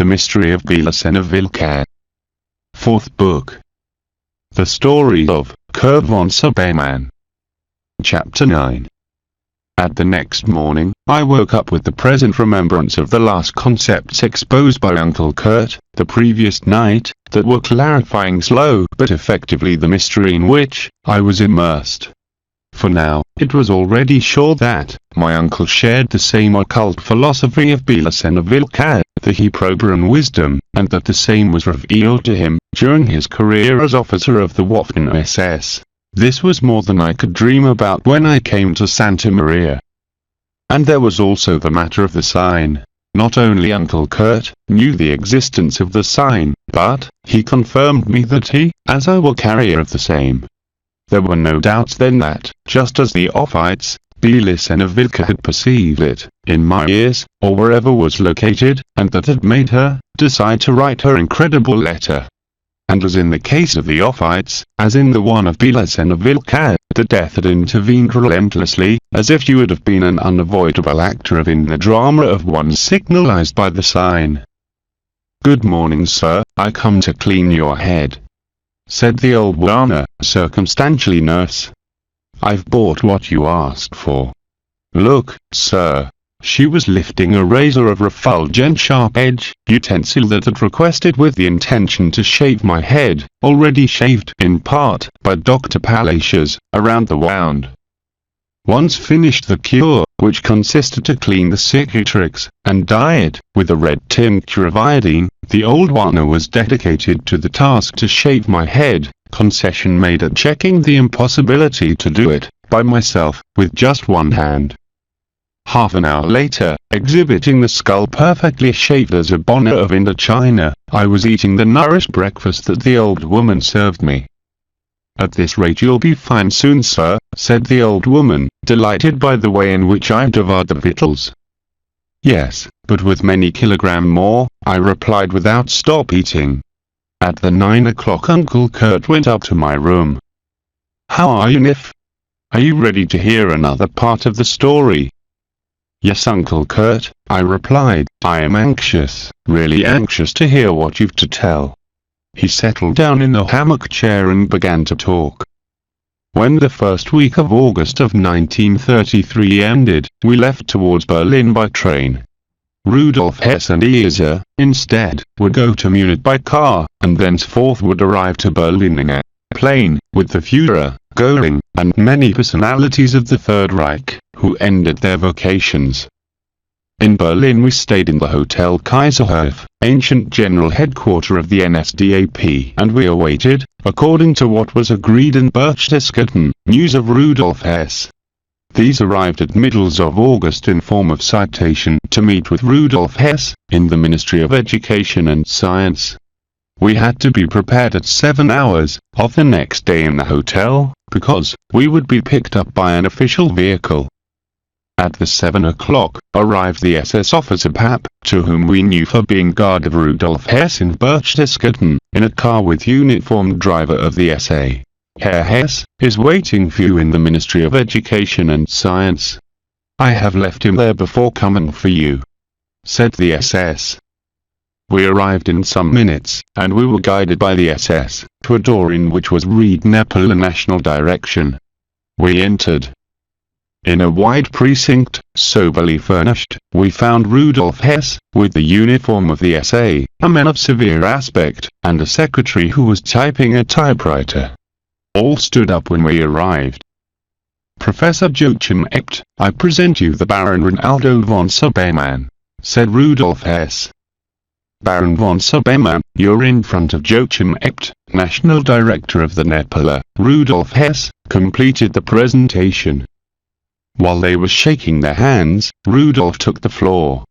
The Mystery of BELICENA VILLCA. Fourth book. The Story of Kurt von Subeman. Chapter 9. At the next morning, I woke up with the present remembrance of the last concepts exposed by Uncle Kurt, the previous night, that were clarifying slow but effectively the mystery in which I was immersed. For now, it was already sure that my uncle shared the same occult philosophy of BELICENA VILLCA, the Hebrew wisdom, and that the same was revealed to him during his career as officer of the Waffen SS. This was more than I could dream about when I came to Santa Maria. And there was also the matter of the sign. Not only Uncle Kurt knew the existence of the sign, but he confirmed me that he, as I was carrier of the same. There were no doubts then that, just as the Ophites, BELICENA VILLCA had perceived it, in my ears, or wherever was located, and that had made her decide to write her incredible letter. And as in the case of the Ophites, as in the one of BELICENA VILLCA, the death had intervened relentlessly, as if you would have been an unavoidable actor in the drama of one signalized by the sign. "Good morning, sir, I come to clean your head," said the old woman, circumstantially nurse. "I've bought what you asked for. Look, sir." She was lifting a razor of refulgent sharp-edge utensil that had requested with the intention to shave my head, already shaved in part by Dr. Palacios, around the wound. Once finished the cure, which consisted to clean the cicatrix and dye it with a red tincture of iodine, the old one was dedicated to the task to shave my head, concession made at checking the impossibility to do it by myself with just one hand. Half an hour later, exhibiting the skull perfectly shaped as a bonnet of Indochina, I was eating the nourished breakfast that the old woman served me. "At this rate you'll be fine soon, sir," said the old woman, delighted by the way in which I devoured the victuals. "Yes, but with many kilograms more," I replied without stop eating. At the 9 o'clock Uncle Kurt went up to my room. "How are you, Nif? Are you ready to hear another part of the story?" "Yes, Uncle Kurt," I replied. "I am anxious, really anxious to hear what you've to tell." He settled down in the hammock chair and began to talk. When the first week of August of 1933 ended, we left towards Berlin by train. Rudolf Hess and Isa, instead, would go to Munich by car, and thenceforth would arrive to Berlin in a plane, with the Führer, Göring, and many personalities of the Third Reich, who ended their vacations. In Berlin we stayed in the Hotel Kaiserhof, ancient general headquarters of the NSDAP, and we awaited, according to what was agreed in Berchtesgaden, news of Rudolf Hess. These arrived at middles of August in form of citation to meet with Rudolf Hess, in the Ministry of Education and Science. We had to be prepared at 7 hours of the next day in the hotel, because we would be picked up by an official vehicle. At the 7 o'clock, arrived the SS officer Pap, to whom we knew for being guard of Rudolf Hess in Berchtesgaden, in a car with uniformed driver of the SA. "Herr Hess is waiting for you in the Ministry of Education and Science. I have left him there before coming for you," said the SS. We arrived in some minutes, and we were guided by the SS, to a door in which was read Nepal National Direction. We entered. In a wide precinct, soberly furnished, we found Rudolf Hess, with the uniform of the SA, a man of severe aspect, and a secretary who was typing a typewriter. All stood up when we arrived. "Professor Joachim Echt, I present you the Baron Ronaldo von Subeman," said Rudolf Hess. "Baron von Subeman, you're in front of Joachim Echt, National Director of the Nepal." Rudolf Hess completed the presentation. While they were shaking their hands, Rudolf took the floor.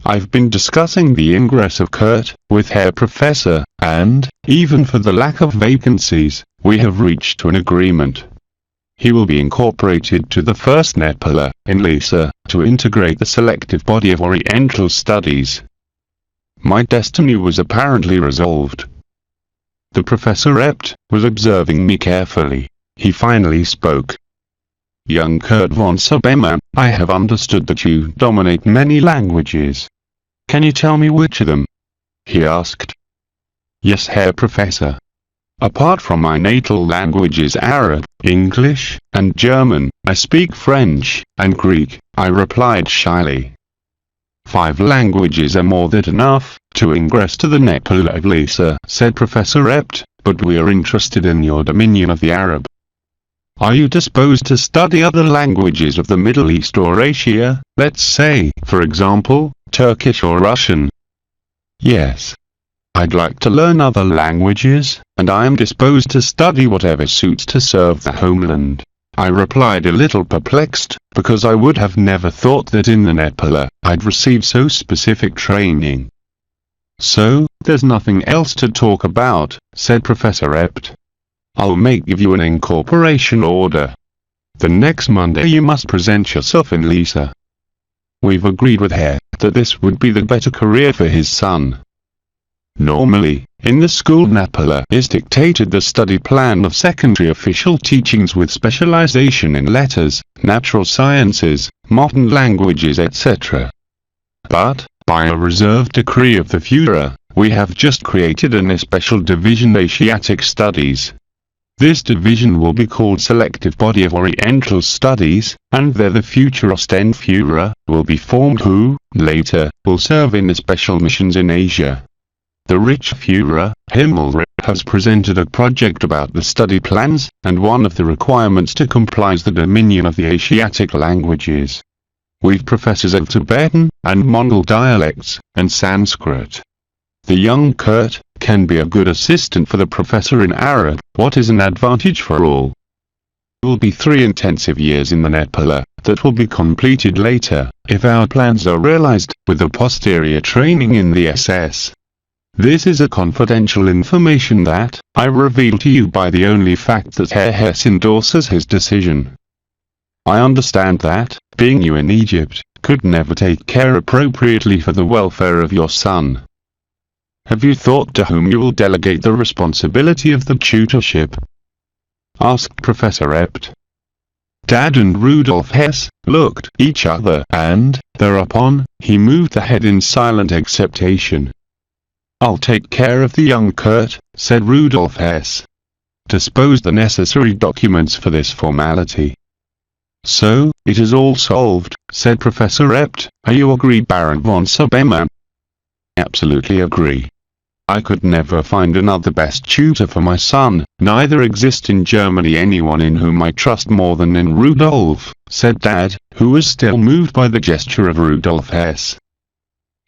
"I've been discussing the ingress of Kurt with Herr Professor, and, even for the lack of vacancies, we have reached an agreement. He will be incorporated to the first Nepal in Lisa, to integrate the selective body of Oriental studies." My destiny was apparently resolved. The Professor Ept was observing me carefully. He finally spoke. "Young Kurt von Subeman, I have understood that you dominate many languages. Can you tell me which of them, he asked. Yes, Herr Professor. Apart from my natal languages Arab, English, and German, I speak French and Greek, I replied shyly. 5 languages are more than enough to ingress to the Nepal of VILLCA, said Professor Ept, but we are interested in your dominion of the Arab. Are you disposed to study other languages of the Middle East or Asia, let's say, for example, Turkish or Russian? Yes. I'd like to learn other languages, and I am disposed to study whatever suits to serve the homeland. I replied a little perplexed, because I would have never thought that in the Nepal I'd receive so specific training. So, there's nothing else to talk about, said Professor Ept. I'll give you an incorporation order. The next Monday you must present yourself in VILLCA. We've agreed with Herr that this would be the better career for his son. Normally, in the school Nepal is dictated the study plan of secondary official teachings with specialization in letters, natural sciences, modern languages etc. But, by a reserved decree of the Führer, we have just created a special division Asiatic Studies. This division will be called Selective Body of Oriental Studies, and there the future Ostenführer will be formed who, later, will serve in the special missions in Asia. The rich Führer, Himmelreich, has presented a project about the study plans, and one of the requirements to comply is the dominion of the Asiatic languages. We've professors of Tibetan, and Mongol dialects, and Sanskrit. The young Kurt can be a good assistant for the professor in Arab, what is an advantage for all. It will be 3 intensive years in the Nepal that will be completed later, if our plans are realized, with a posterior training in the SS. This is a confidential information that I reveal to you by the only fact that Herr Hess endorses his decision. I understand that, being you in Egypt, could never take care appropriately for the welfare of your son. Have you thought to whom you will delegate the responsibility of the tutorship? Asked Professor Ept. Dad and Rudolf Hess looked each other and, thereupon, he moved the head in silent acceptation. I'll take care of the young Kurt, said Rudolf Hess. Dispose the necessary documents for this formality. So, it is all solved, said Professor Ept. Are you agree, Baron von Subeman? Absolutely agree. I could never find another best tutor for my son, neither exists in Germany anyone in whom I trust more than in Rudolf, said Dad, who was still moved by the gesture of Rudolf Hess.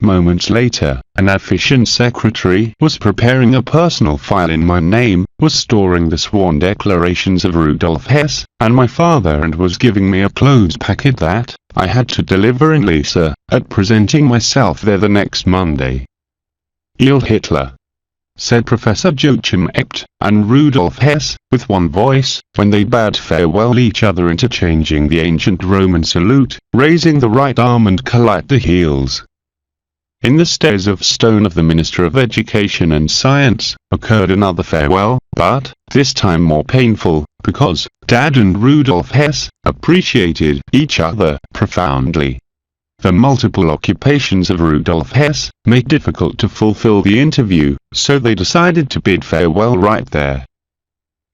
Moments later, an efficient secretary was preparing a personal file in my name, was storing the sworn declarations of Rudolf Hess, and my father and was giving me a clothes packet that I had to deliver in VILLCA, at presenting myself there the next Monday. Heil Hitler! Said Professor Joachim Ept and Rudolf Hess, with one voice, when they bade farewell each other interchanging the ancient Roman salute, raising the right arm and collide the heels. In the stairs of stone of the Minister of Education and Science, occurred another farewell, but, this time more painful, because Dad and Rudolf Hess appreciated each other profoundly. The multiple occupations of Rudolf Hess made difficult to fulfill the interview, so they decided to bid farewell right there.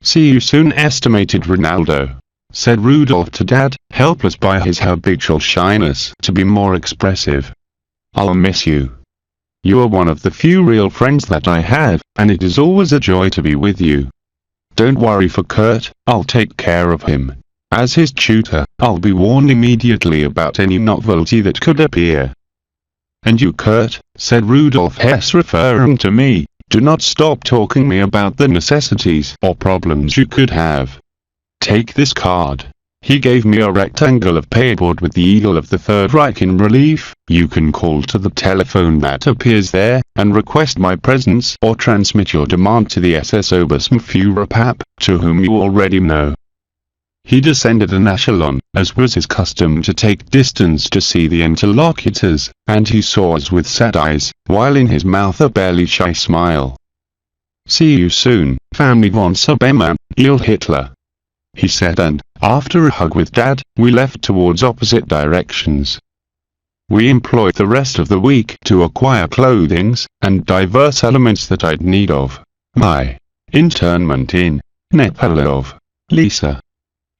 See you soon, estimated Ronaldo, said Rudolf to Dad, helpless by his habitual shyness to be more expressive. I'll miss you. You are one of the few real friends that I have, and it is always a joy to be with you. Don't worry for Kurt, I'll take care of him. As his tutor, I'll be warned immediately about any novelty that could appear. And you, Kurt, said Rudolf Hess referring to me, do not stop talking me about the necessities or problems you could have. Take this card. He gave me a rectangle of paperboard with the eagle of the Third Reich in relief. You can call to the telephone that appears there, and request my presence or transmit your demand to the SS Obersturmführer Papp, to whom you already know. He descended an echelon, as was his custom to take distance to see the interlocutors, and he saw us with sad eyes, while in his mouth a barely shy smile. See you soon, family von Subeman, Heil Hitler, he said, and, after a hug with Dad, we left towards opposite directions. We employed the rest of the week to acquire clothings and diverse elements that I'd need of. My internment in Nepal of Lisa.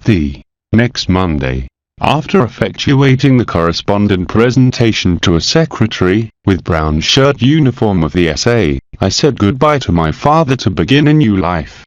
The next Monday, after effectuating the correspondent presentation to a secretary, with brown shirt uniform of the SA, I said goodbye to my father to begin a new life.